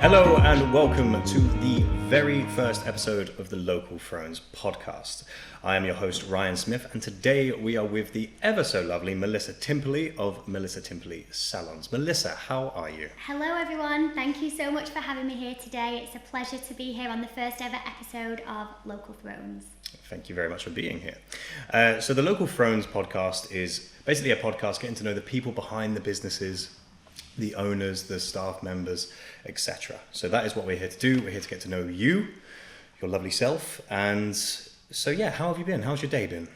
Hello and welcome to the very first episode of the LocalThrones Podcast. I am your host Ryan Smith, and today we are with the ever so lovely Melissa Timperley of Melissa Timperley Salons. Melissa, how are you? Hello everyone, thank you so much for having me here today. It's a pleasure to be here on the first ever episode of LocalThrones. Thank you very much for being here. So the LocalThrones Podcast is basically a podcast getting to know the people behind the businesses, the owners, the staff members, etc. So that is what we're here to do. We're here to get to know you, your lovely self. And so yeah, how have you been? How's your day been?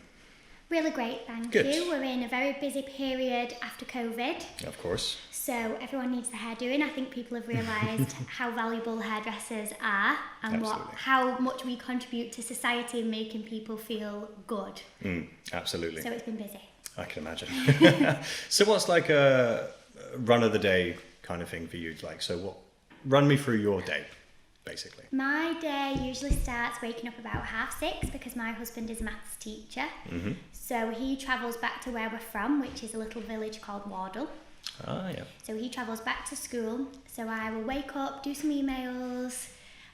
Really great, thank Good. you. We're in a very busy period after COVID. Of course. So everyone needs the hair doing. I think people have realised how valuable hairdressers are and how much we contribute to society in making people feel good. Absolutely. So it's been busy. I can imagine. So what's like a run of the day kind of thing for you? Like, so run me through your day, basically. My day usually starts waking up about 6:30 because my husband is a maths teacher. Mm-hmm. So he travels back to where we're from, which is a little village called Wardle. Ah, yeah. So he travels back to school. So I will wake up, do some emails.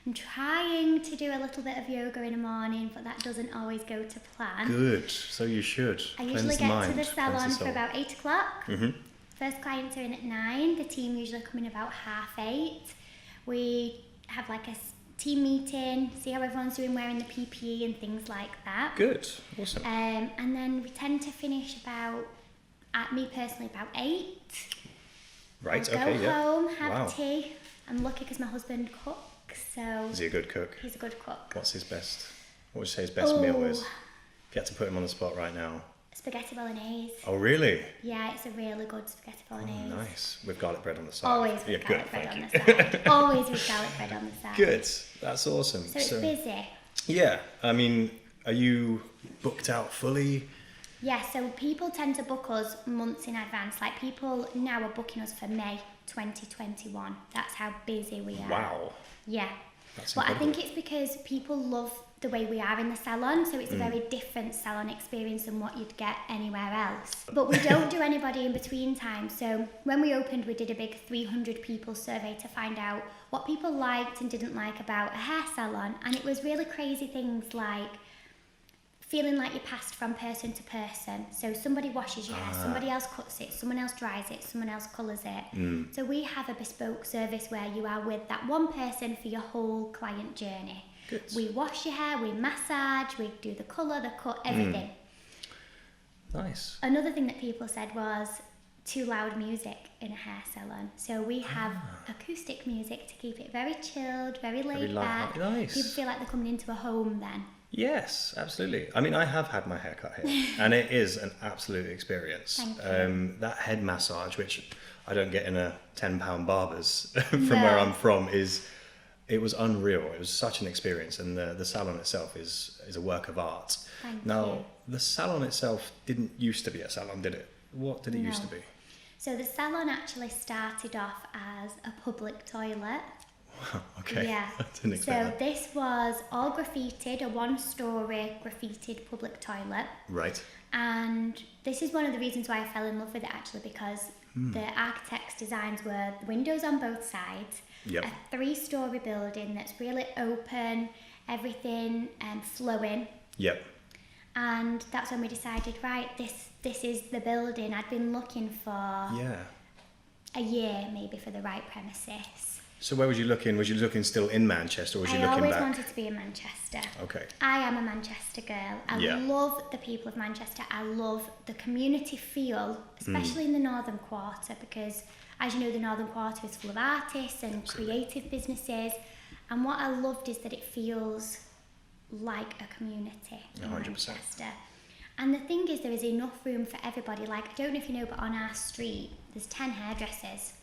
I'm trying to do a little bit of yoga in the morning, but that doesn't always go to plan. Good. So you should. I usually get to the salon for about 8 o'clock. Mm-hmm. First clients are in at 9. The team usually come in about 8:30. We have like a team meeting, see how everyone's doing wearing the PPE and things like that. Good. Awesome. And then we tend to finish about 8. Right. I'll Okay. go Yeah. home, have Wow. tea. I'm lucky because my husband cooks, so Is he a good cook? he's a good cook. What's his best? What would you say his best meal is? If you had to put him on the spot right now. Spaghetti bolognese. Oh, really? Yeah, it's a really good spaghetti bolognese. Oh, nice. With garlic bread on the side. Always with Yeah, garlic good. bread on Thank the you. side. Always with garlic bread on the side. Good. That's awesome. So it's busy. Yeah. I mean, are you booked out fully? Yeah, so people tend to book us months in advance. Like people now are booking us for May 2021. That's how busy we are. Wow. Yeah. That's But I incredible. think it's because people love the way we are in the salon, so it's a very different salon experience than what you'd get anywhere else. But we don't do anybody in between time. So when we opened, we did a big 300 people survey to find out what people liked and didn't like about a hair salon. And it was really crazy things like feeling like you passed from person to person. So somebody washes your hair, somebody else cuts it, someone else dries it, someone else colours it. So we have a bespoke service where you are with that one person for your whole client journey. Good. We wash your hair, we massage, we do the colour, the cut, everything. Nice. Another thing that people said was too loud music in a hair salon. So we have acoustic music to keep it very chilled, very laid back. Nice. People feel like they're coming into a home then. Yes, absolutely. I mean, I have had my hair cut here, and it is an absolute experience. Thank you. That head massage, which I don't get in a £10 barber's from where I'm from, it was unreal. It was such an experience, and the salon itself is a work of art. Thank Now, you. the salon itself didn't used to be a salon, did it? What did it used to No. be? So the salon actually started off as a public toilet. Okay. Yeah. I didn't expect So that. this was all graffitied, a 1-story graffitied public toilet. Right. And this is one of the reasons why I fell in love with it actually, because the architect's designs were the windows on both sides, Yep. a 3-story building that's really open, everything flowing. Yep. And that's when we decided, right, this is the building. I'd been looking for Yeah. a year maybe for the right premises. So where was you looking? Was you looking still in Manchester, or was you I looking always back? wanted to be in Manchester. Okay. I am a Manchester girl. I Yeah. love the people of Manchester. I love the community feel, especially in the Northern Quarter, because as you know, the Northern Quarter is full of artists and creative businesses. And what I loved is that it feels like a community in 100%. Manchester. And the thing is, there is enough room for everybody. Like, I don't know if you know, but on our street, there's 10 hairdressers.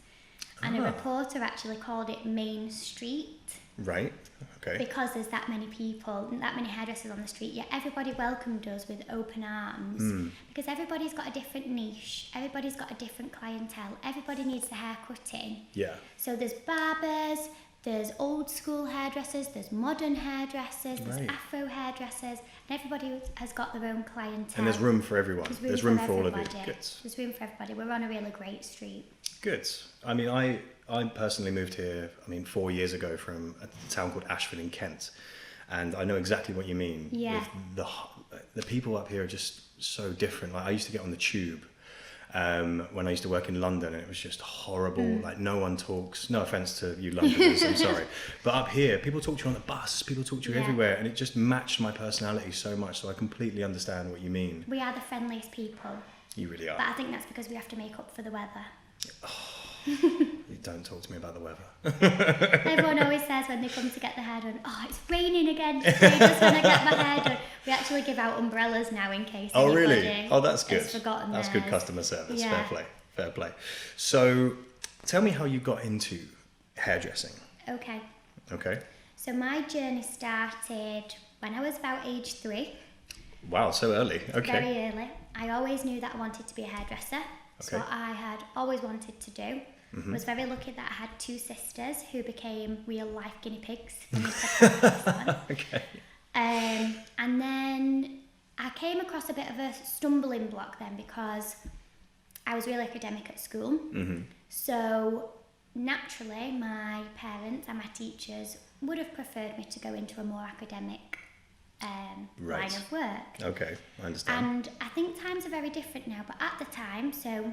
And a reporter actually called it Main Street. Right. Okay. Because there's that many people, that many hairdressers on the street, yet everybody welcomed us with open arms. Because everybody's got a different niche, everybody's got a different clientele, everybody needs the hair cutting. Yeah. So there's barbers, There's old school hairdressers, there's modern hairdressers, there's Right. Afro hairdressers, and everybody has got their own clientele. And there's room for everyone. There's room for all of you. everybody. Good. There's room for everybody. We're on a really great street. Good. I mean, I personally moved here, 4 years ago from a town called Ashford in Kent. And I know exactly what you mean. Yeah. With the people up here are just so different. Like I used to get on the tube when I used to work in London, and it was just horrible. Like no one talks. No offense to you Londoners, I'm sorry. But up here, people talk to you on the bus, people talk to you everywhere, and it just matched my personality so much. So I completely understand what you mean. We are the friendliest people. You really are. But I think that's because we have to make up for the weather. You don't talk to me about the weather. Everyone always says when they come to get their hair done, oh, it's raining again today just when I get my hair done. We actually give out umbrellas now in case Really? Oh, that's good. has forgotten That's theirs. good customer service. Yeah. Fair play. So tell me how you got into hairdressing. Okay. Okay. So my journey started when I was about age 3. Wow, so early. Okay. Very early. I always knew that I wanted to be a hairdresser. That's Okay. what I had always wanted to do. I was very lucky that I had 2 sisters who became real life guinea pigs for me to practice on. Okay. And then I came across a bit of a stumbling block then because I was really academic at school. So naturally my parents and my teachers would have preferred me to go into a more academic Right. line of work. Okay, I understand. And I think times are very different now, but at the time, so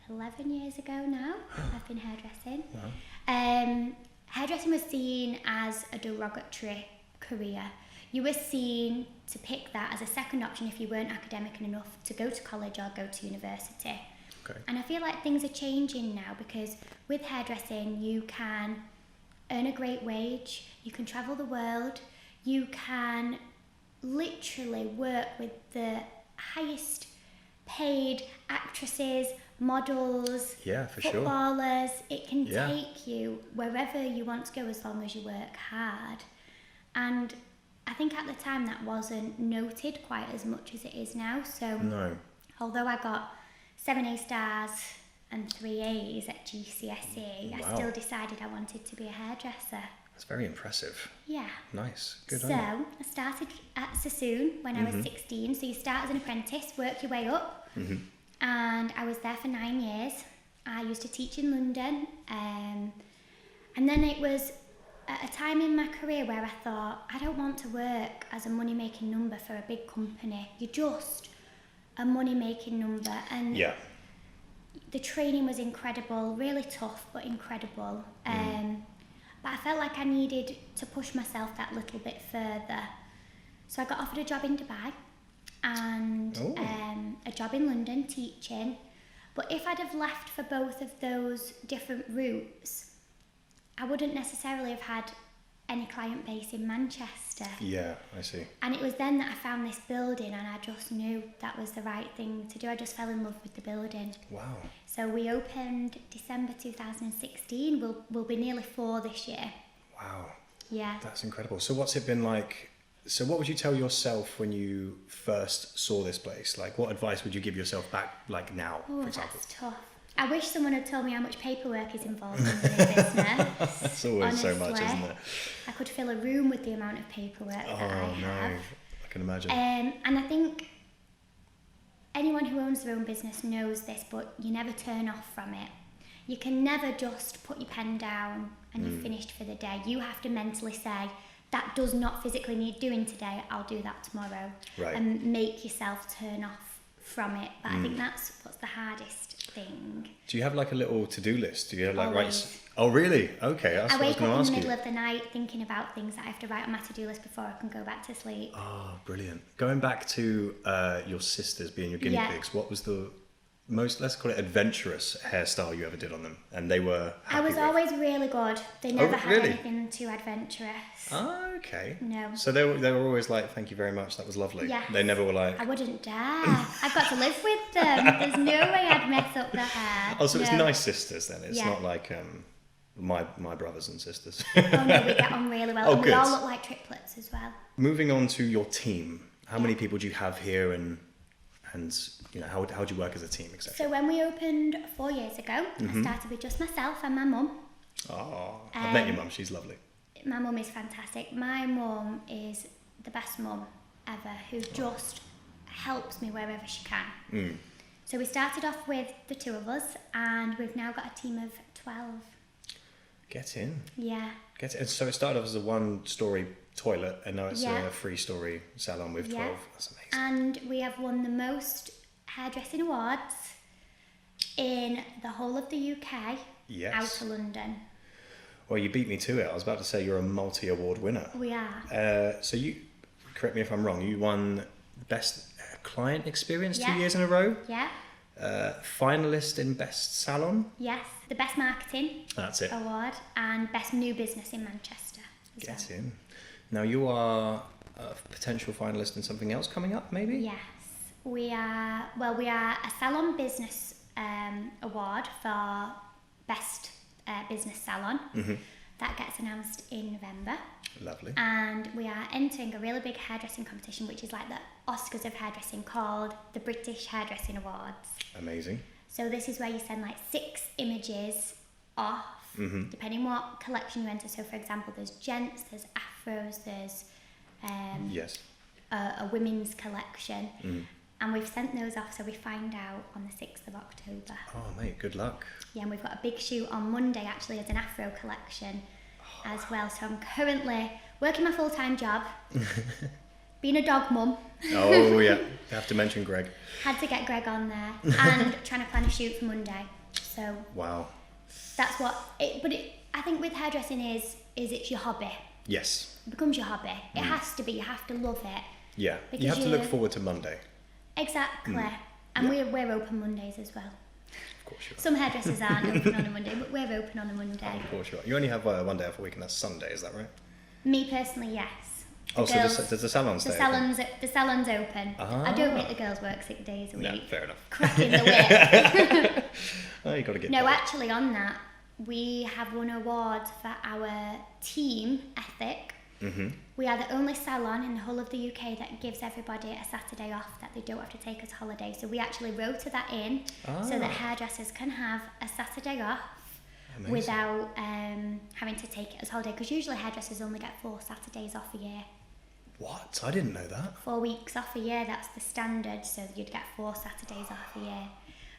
11 years ago now, I've been hairdressing. Wow. Hairdressing was seen as a derogatory career. You were seen to pick that as a second option if you weren't academic enough to go to college or go to university. Okay. And I feel like things are changing now because with hairdressing, you can earn a great wage, you can travel the world, you can literally work with the highest paid actresses, models, Yeah, for sure. footballers. It can Yeah. take you wherever you want to go as long as you work hard. And I think at the time that wasn't noted quite as much as it is now. So No. although I got 7 A stars and 3 A's at GCSE, I Wow. still decided I wanted to be a hairdresser. That's very impressive. Yeah. Nice. Good So on you. I started at Sassoon when I was 16. So you start as an apprentice, work your way up. And I was there for 9 years. I used to teach in London. And then it was at a time in my career where I thought, I don't want to work as a money-making number for a big company. You're just a money-making number. And Yeah. the training was incredible, really tough, but incredible. But I felt like I needed to push myself that little bit further. So I got offered a job in Dubai and a job in London teaching. But if I'd have left for both of those different routes, I wouldn't necessarily have had any client base in Manchester. Yeah, I see. And it was then that I found this building and I just knew that was the right thing to do. I just fell in love with the building. Wow. So we opened December 2016. We'll be nearly 4 this year. Wow. Yeah. That's incredible. So what's it been like? So what would you tell yourself when you first saw this place? Like what advice would you give yourself back like now, Oh, for example? that's tough. I wish someone had told me how much paperwork is involved in running a business. It's always so much, honestly. isn't it? I could fill a room with the amount of paperwork that I Oh no, have. I can imagine. And I think anyone who owns their own business knows this, but you never turn off from it. You can never just put your pen down and you're finished for the day. You have to mentally say, that does not physically need doing today, I'll do that tomorrow. Right. And make yourself turn off from it. But I think that's what's the hardest thing. Do you have like a little to-do list? Do you have like Always. writes? Oh really? Okay, that's I what I was wake going up to in ask the you. middle of the night thinking about things that I have to write on my to-do list before I can go back to sleep. Oh, brilliant. Going back to your sisters being your guinea Yeah. pigs, what was the most, let's call it adventurous hairstyle you ever did on them? And they were I happy was with? always really good. They never had really? anything too adventurous. Oh, okay. No. So they were always like, thank you very much, that was lovely. Yes. They never were like, I wouldn't dare. I've got to live with them. There's no way I'd mess up their hair. oh, so it's No. nice sisters then. It's Yeah. not like my brothers and sisters. Oh no, we get on really well. Oh, and we good. all look like triplets as well. Moving on to your team, how many people do you have here and you know, how do you work as a team, etc.? So when we opened 4 years ago, I started with just myself and my mum. Oh, I've met your mum. She's lovely. My mum is fantastic. My mum is the best mum ever, who just helps me wherever she can. So we started off with the 2 of us, and we've now got a team of 12. Get in. Yeah. Get in. So it started off as a 1-story toilet, and now it's a 3-story salon with 12. That's amazing. And we have won the most hairdressing awards in the whole of the UK. Yes. Out of London. Well, you beat me to it. I was about to say you're a multi-award winner. We are. So you, correct me if I'm wrong, you won Best Client Experience 2 Yeah. years in a row? Yeah. Finalist in Best Salon? Yes. The Best Marketing That's it. Award and Best New Business in Manchester. Get in. Now you are a potential finalist in something else coming up, maybe? Yes. We are a Salon Business Award for Best Business Salon. That gets announced in November. Lovely. And we are entering a really big hairdressing competition, which is like the Oscars of hairdressing, called the British Hairdressing Awards. Amazing. So this is where you send like 6 images off, depending what collection you enter. So for example, there's gents, there's afros, there's Yes. a women's collection. And we've sent those off, so we find out on the 6th of October. Oh, mate, good luck. Yeah, and we've got a big shoot on Monday, actually, as an afro collection as well. So I'm currently working my full-time job, being a dog mum. Oh, yeah. You have to mention Greg. Had to get Greg on there, and trying to plan a shoot for Monday. So Wow. that's what I think with hairdressing is it's your hobby. Yes. It becomes your hobby. It has to be. You have to love it. Yeah. Because You have to look forward to Monday. Exactly. And we're open Mondays as well. Of course you are. Some hairdressers aren't open on a Monday, but we're open on a Monday. Of course you are. You only have 1 day off a week, and that's Sunday, is that right? Me personally, yes. Oh, so girls- does the salon stay open? The salon's open. I don't make the girls work 6 days a week. No, fair enough. Cracking the whip. Oh, you got to get No, paid. actually on that, we have won awards for our team ethic. We are the only salon in the whole of the UK that gives everybody a Saturday off that they don't have to take as holiday. So we actually rota that in so that hairdressers can have a Saturday off. Amazing. Without having to take it as holiday, because usually hairdressers only get 4 Saturdays off a year. What? I didn't know that. 4 weeks off a year, that's the standard, so you'd get 4 Saturdays off a year.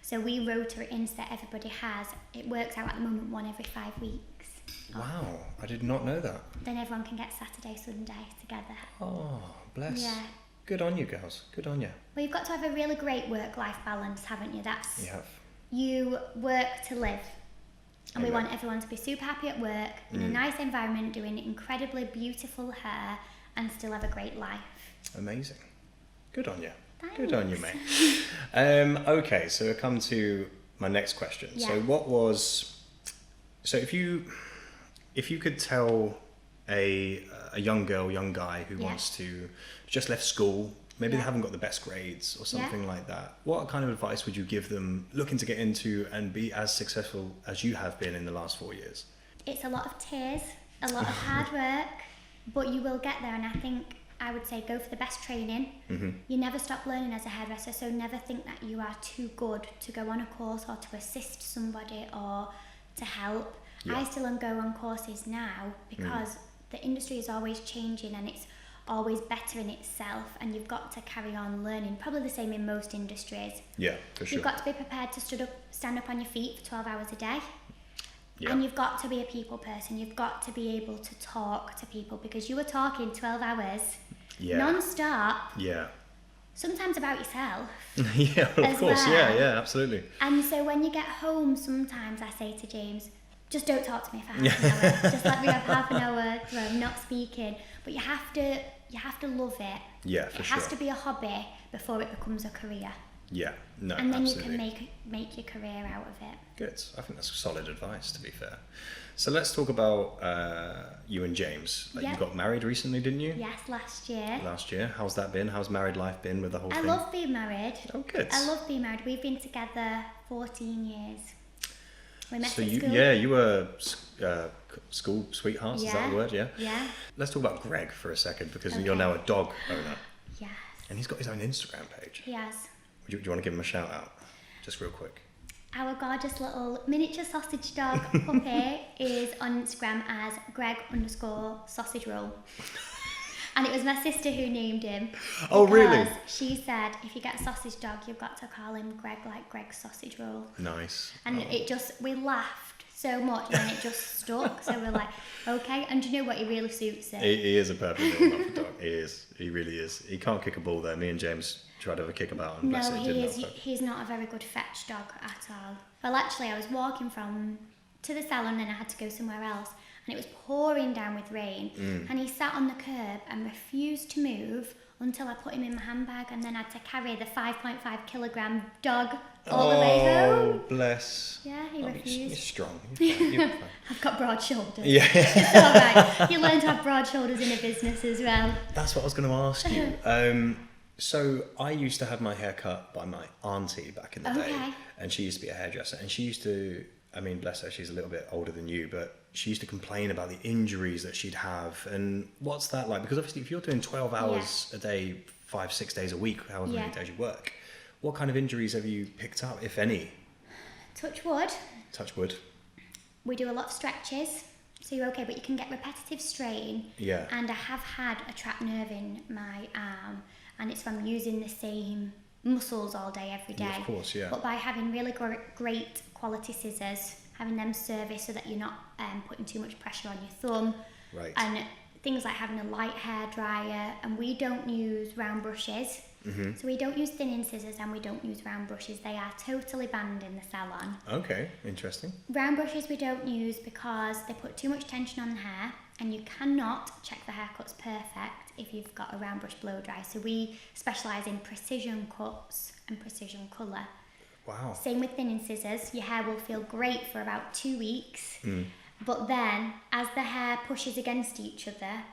So we rota it in so that everybody has, it works out at the moment 1 every 5 weeks. Wow, I did not know that. Then everyone can get Saturday, Sunday together. Oh, bless. Yeah. Good on you, girls. Good on you. Well, you've got to have a really great work-life balance, haven't you? That's You have. you work to live. And we Amen. want everyone to be super happy at work, in a nice environment, doing incredibly beautiful hair, and still have a great life. Amazing. Good on you. Thanks. Good on you, mate. Okay, so I come to my next question. Yeah. So if you could tell a young girl, young guy who wants to just left school, maybe they haven't got the best grades or something like that, what kind of advice would you give them looking to get into and be as successful as you have been in the last 4 years? It's a lot of tears, a lot of hard work, but you will get there. And I think I would say go for the best training. You never stop learning as a hairdresser, so never think that you are too good to go on a course or to assist somebody or to help. I still go on courses now because the industry is always changing and it's always better in itself, and you've got to carry on learning. Probably the same in most industries. Yeah, for sure. You've got to be prepared to stand up on your feet for 12 hours a day. Yeah. And you've got to be a people person. You've got to be able to talk to people, because you are talking 12 hours non-stop, sometimes about yourself. Yeah, of as course. well. Yeah, absolutely. And so when you get home, sometimes I say to James, just don't talk to me for half an hour. Just let me have half an hour where I'm not speaking. But you have to love it. Yeah, for It sure. has to be a hobby before it becomes a career. Yeah, no, And then absolutely. you can make your career out of it. Good. I think that's solid advice, to be fair. So let's talk about you and James. You got married recently, didn't you? Yes, last year. Last year. How's that been? How's married life been with the whole I thing? love being married. Oh, good. I love being married. We've been together 14 years. We met So at school. you were school sweethearts, is that the word? Yeah. Yeah. Let's talk about Greg for a second, because you're now a dog owner, Yes. and he's got his own Instagram page. He has. Do you want to give him a shout out, just real quick? our gorgeous little miniature sausage dog puppy is on Instagram as Greg_sausage roll. And it was my sister who named him. Oh, really? Because she said, if you get a sausage dog, you've got to call him Greg, like Greg's sausage roll. Nice. And we laughed so much and it just stuck. So we're like, okay. And do you know what? He really suits it. He is a perfect little muffin dog. He is. He really is. He can't kick a ball though. Me and James tried to have a kick about and bless it, didn't it? He's not a very good fetch dog at all. Well, actually, I was walking to the salon and I had to go somewhere else, and it was pouring down with rain, and he sat on the curb and refused to move until I put him in my handbag, and then I had to carry the 5.5 kilogram dog all the way home. Oh, bless. Yeah, he refused. You're strong. You're fine. You're fine. I've got broad shoulders. Yeah. It's all right. You learn to have broad shoulders in a business as well. That's what I was going to ask you. So I used to have my hair cut by my auntie back in the day, and she used to be a hairdresser, and she used to, I mean, bless her, she's a little bit older than you, but she used to complain about the injuries that she'd have. And what's that like? Because obviously if you're doing 12 hours a day, 5-6 days a week, however many days you work, what kind of injuries have you picked up, if any? Touch wood. Touch wood. We do a lot of stretches, so you're okay, but you can get repetitive strain. Yeah. And I have had a trapped nerve in my arm, and it's from using the same muscles all day, every day. Yeah, of course, yeah. But by having really great quality scissors, having them serviced so that you're not putting too much pressure on your thumb. Right. And things like having a light hair dryer, and we don't use round brushes. Mm-hmm. So we don't use thinning scissors and we don't use round brushes. They are totally banned in the salon. Okay, interesting. Round brushes we don't use because they put too much tension on the hair, and you cannot check the haircut's perfect if you've got a round brush blow dry. So we specialise in precision cuts and precision colour. Wow. Same with thinning scissors. Your hair will feel great for about 2 weeks, but then as the hair pushes against each other,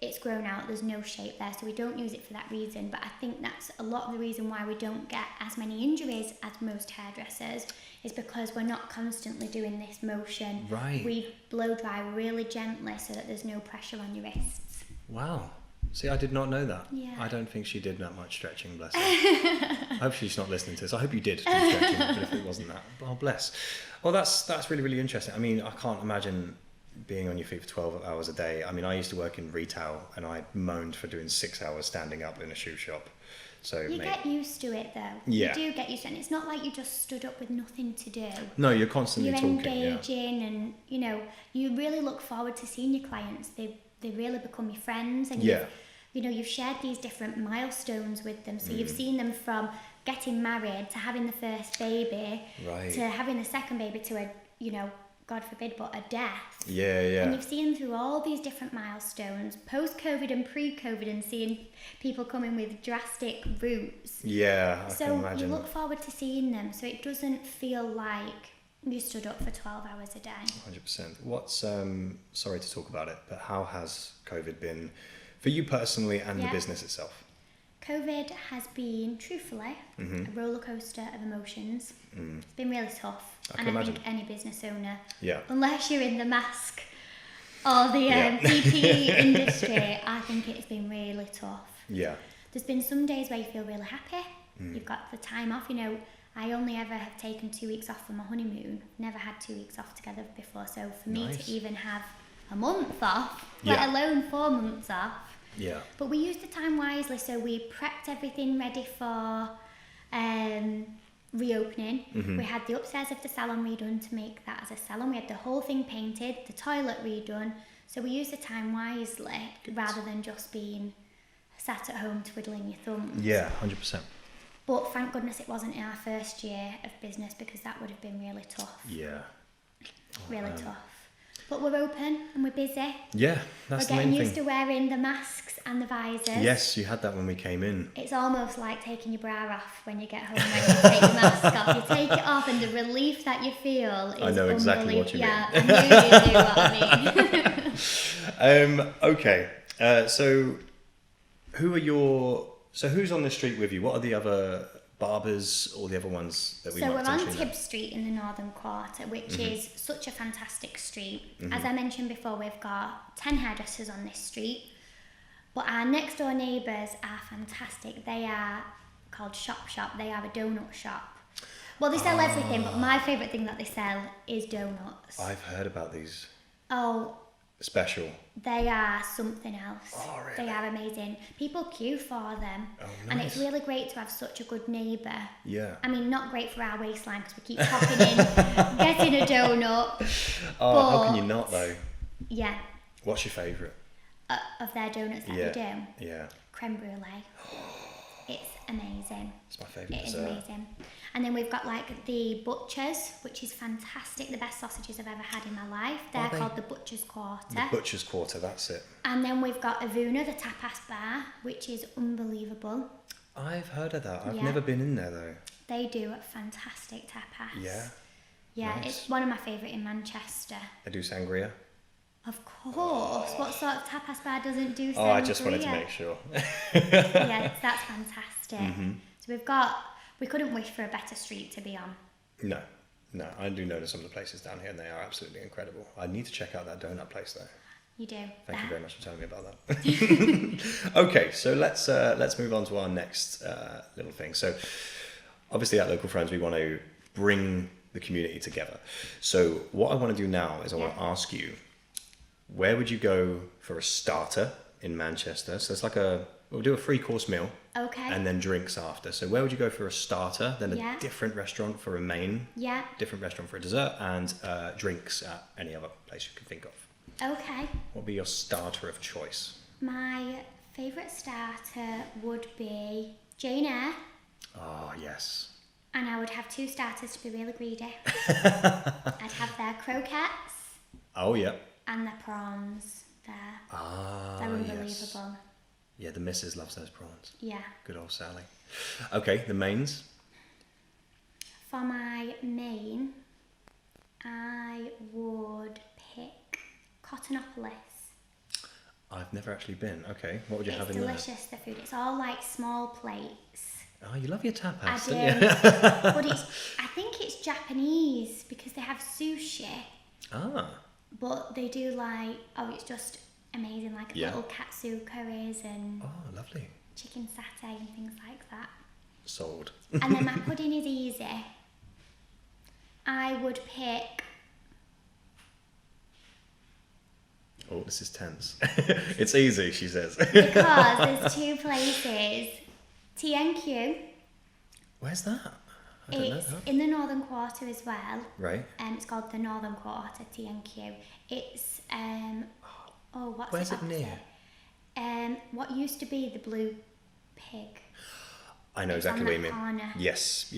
it's grown out. There's no shape there, so we don't use it for that reason. But I think that's a lot of the reason why we don't get as many injuries as most hairdressers, is because we're not constantly doing this motion. Right. We blow dry really gently so that there's no pressure on your wrists. Wow. See, I did not know that. Yeah. I don't think she did that much stretching, bless her. I hope she's not listening to this. I hope you did do stretching, but if it wasn't that, oh bless. Well, that's really, really interesting. I mean, I can't imagine being on your feet for 12 hours a day. I mean, I used to work in retail and I moaned for doing 6 hours standing up in a shoe shop. So you get used to it though. Yeah. You do get used to it, and it's not like you just stood up with nothing to do. No, you're constantly You're talking. engaging, and you really look forward to seeing your clients. They really become your friends, and you've shared these different milestones with them. So you've seen them from getting married to having the first baby, to having the second baby, to a God forbid, but a death. Yeah. And you've seen them through all these different milestones, post-COVID and pre-COVID, and seeing people coming with drastic routes. Yeah, I can imagine. So you look forward to seeing them, so it doesn't feel like you stood up for 12 hours a day. 100%. What's, sorry to talk about it, but how has COVID been for you personally and the business itself? COVID has been, truthfully, a roller coaster of emotions. It's been really tough. I think any business owner, unless you're in the mask or the PPE industry, I think it's been really tough. Yeah. There's been some days where you feel really happy. You've got the time off. I only ever have taken 2 weeks off for my honeymoon. Never had 2 weeks off together before. So for me to even have a month off, let alone 4 months off. Yeah. But we used the time wisely, so we prepped everything ready for reopening. We had the upstairs of the salon redone to make that as a salon. We had the whole thing painted, the toilet redone. So we used the time wisely rather than just being sat at home twiddling your thumbs. Yeah, 100%. But thank goodness it wasn't in our first year of business, because that would have been really tough. Yeah. Really tough. But we're open and we're busy. Yeah, that's the main thing. We're getting used to wearing the masks and the visors. Yes, you had that when we came in. It's almost like taking your bra off when you get home, when you take the mask off. You take it off and the relief that you feel is unbelievable. I know exactly what you mean. Yeah, I knew you knew what I mean. Okay, so who's on the street with you? What are the other barbers, all the other ones that we might mention? So we're on Tibb Street in the Northern Quarter, which is such a fantastic street. As I mentioned before, we've got 10 hairdressers on this street, but our next door neighbours are fantastic. They are called Shop. They are a donut shop. Well, they sell everything, but my favourite thing that they sell is donuts. I've heard about these. Oh, Special. they are something else. Oh, really? They are amazing. People queue for them. Oh, And it's nice. really great to have such a good neighbour. Yeah. I mean, not great for our waistline because we keep popping in, getting a donut. Oh, how can but- you not though? Yeah, What's your favourite? of their donuts that Yeah. they do. Yeah. Creme brulee. It's amazing. It's my favourite It is dessert. amazing. And then we've got like the Butchers, which is fantastic. The best sausages I've ever had in my life. They're Are they? called the Butcher's Quarter. The Butcher's Quarter, that's it. And then we've got Avuna, the tapas bar, which is unbelievable. I've heard of that. I've Yeah. never been in there though. They do a fantastic tapas. Yeah. Yeah, Nice. it's one of my favourite in Manchester. They do sangria. Of course. What sort of tapas bar doesn't do sangria? Oh, I just wanted to make sure. Yeah, that's fantastic. Mm-hmm. So we couldn't wish for a better street to be on. No, I do know some of the places down here and they are absolutely incredible. I need to check out that donut place though. You do. Thank you very much for telling me about that. Okay, so let's move on to our next little thing. So obviously at Local Thrones we want to bring the community together. So what I want to do now is I want to ask you, where would you go for a starter in Manchester? So it's like we'll do a 3-course meal. Okay. And then drinks after. So where would you go for a starter, then a Yeah. different restaurant for a main, Yeah. different restaurant for a dessert, and drinks at any other place you can think of? Okay. What would be your starter of choice? My favourite starter would be Jane Eyre, Oh, yes. and I would have 2 starters to be really greedy. I'd have their croquettes Oh, yeah. and their prawns there. Ah, They're unbelievable. yes. Yeah, the missus loves those prawns. Yeah. Good old Sally. Okay, the mains. For my main, I would pick Cottonopolis. I've never actually been. Okay, what would you have It's in delicious, the food. It's all like small plates. there? Oh, you love your tapas, I don't do. you? But I think it's Japanese because they have sushi. Ah, But they do like, it's just amazing, like Yeah. little katsu curries and oh, lovely. chicken satay and things like that. Sold. And then my pudding is easy. I would pick, Oh, this is tense. It's easy, she says. because there's 2 places, TNQ, Where's that? I don't know it's that. in the Northern Quarter as well. Right. It's called the Northern Quarter, TNQ. It's, what's Where's it it near? opposite? What used to be the Blue Pig. I know It's exactly on what you that mean. corner. Yes.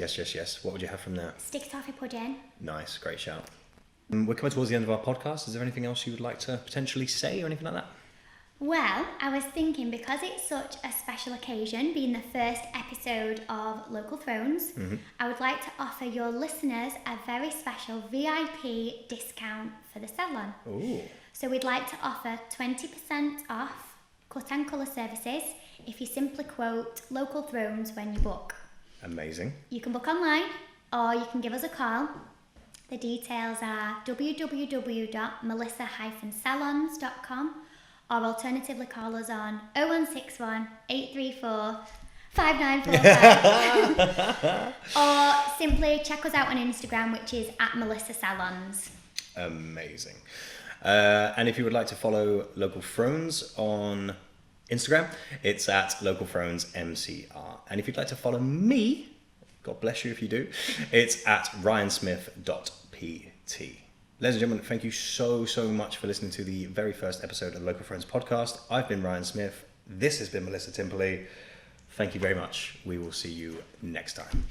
What would you have from there? Stick toffee pudding. Nice, great shout. We're coming towards the end of our podcast. Is there anything else you would like to potentially say or anything like that? Well, I was thinking because it's such a special occasion, being the first episode of Local Thrones, I would like to offer your listeners a very special VIP discount for the salon. Ooh. So we'd like to offer 20% off cut and colour services if you simply quote Local Thrones when you book. Amazing. You can book online or you can give us a call. The details are www.melissa-salons.com or alternatively call us on 0161 834 5945 or simply check us out on Instagram, which is at Melissa Salons. Amazing. And if you would like to follow Local Thrones on Instagram, it's at LocalThronesMCR. And if you'd like to follow me, God bless you if you do, it's at ryansmith.pt. Ladies and gentlemen, thank you so much for listening to the very first episode of the Local Thrones Podcast. I've been Ryan Smith. This has been Melissa Timperley. Thank you very much. We will see you next time.